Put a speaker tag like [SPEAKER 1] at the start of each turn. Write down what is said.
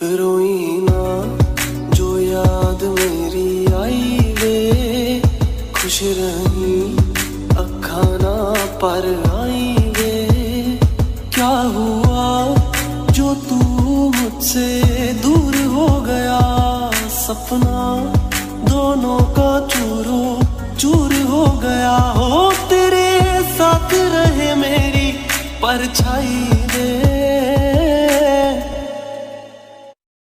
[SPEAKER 1] रोई ना जो याद मेरी आई वे, खुश रही अखा ना पर आई वे। क्या हुआ जो तू मुझसे दूर हो गया, सपना दोनों का चूरो चूर हो गया। हो तेरे साथ रहे मेरी परछाई